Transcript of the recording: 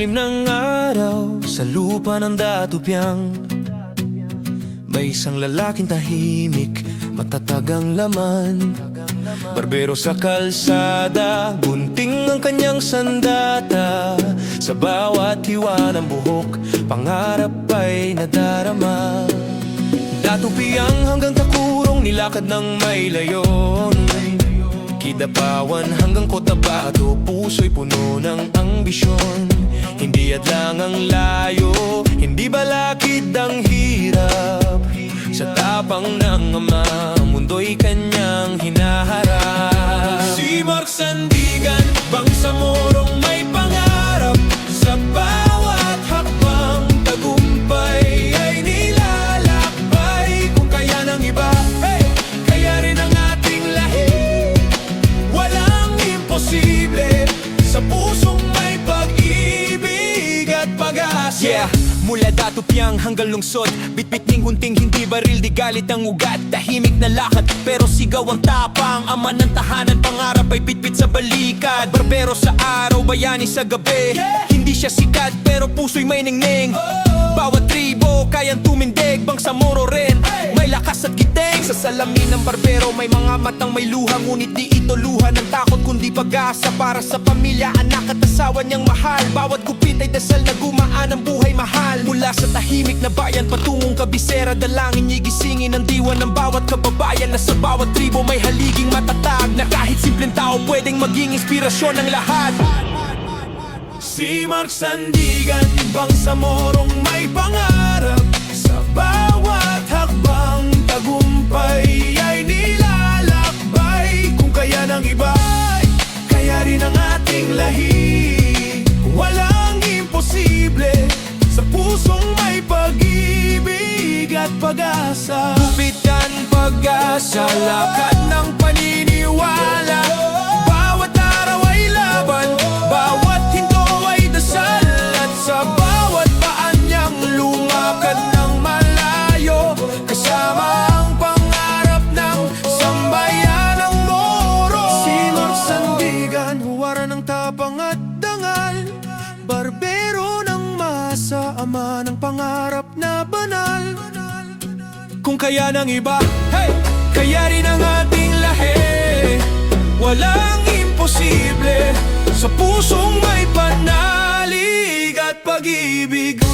ilalim ng araw, sa lupa ng datupyang, may isang lalaking tahimik, matatag ang laman. Barbero sa kalsada, gunting ang kanyang sandata. Sa bawat hiwa ng buhok, pangarap ay nadarama. Datupyang hanggang takurong, nilakad ng may layon. Kidapawan hanggang Cotabato, puso'y puno ng ambisyon. Hindi adlang ang layo, hindi balakid ang hirap. Sa tapang ng ama, mundo'y kanyang hinaharap. Si Mark Sandigan, Bangsamorong may pangarap. Sa bawat hakbang, tagumpay ay nilalakbay. Kung kaya ng iba, kaya rin ang ating lahi. Walang imposible sa pusong may pag-ibig at pag-asa. Yeah, mula datupyang hanggang lungsod, bitbit ning gunting, hindi baril, di galit ang ugat. Tahimik na lakad, pero sigaw ang tapang. Ama ng tahanan, pangarap ay bitbit sa balikat. Barbero sa araw, bayani sa gabi. Hindi siya sikat, pero puso'y may ningning. Bawat tribo, kayang tumindig. Bangsamoro rin, may lakas at giting. Sa salamin ng barbero, may mga matang may luha. Ngunit di ito luha ng takot, kundi pag-asa. Para sa pamilya, anak at asawa niyang mahal. Bawat gupit ay dasal na gumaan ang buhay mahal. Mula sa tahimik na bayan, patungong kabisera, dalangin niya gisingin ang diwa ng bawat kababayan. Na sa bawat tribo may haliging matatag, na kahit simpleng tao pwedeng maging inspirasyon ng lahat. Si Mark Sandigan, Bangsamorong may pangarap. Sa bawat hakbang, tagumpay ay nilalakbay. Kung kaya ng iba, kaya rin ang ating lahi. Walang imposible sa pusong may pag-ibig at pag-asa. Gupitan, pag-asa, lakad ng paniniwala. Bawat araw ay laban, bawat hinto ay dasal. At sa bawat paan niyang lumakad ng malayo, kasama ang pangarap ng sambayanang Moro. Si Mark Sandigan, huwara ng tapang at dangal. Barbero ng masa, ama ng pangarap na banal. Kung kaya ng iba, kaya rin ang ating lahi. Walang imposible sa pusong may panalig at pag-ibig.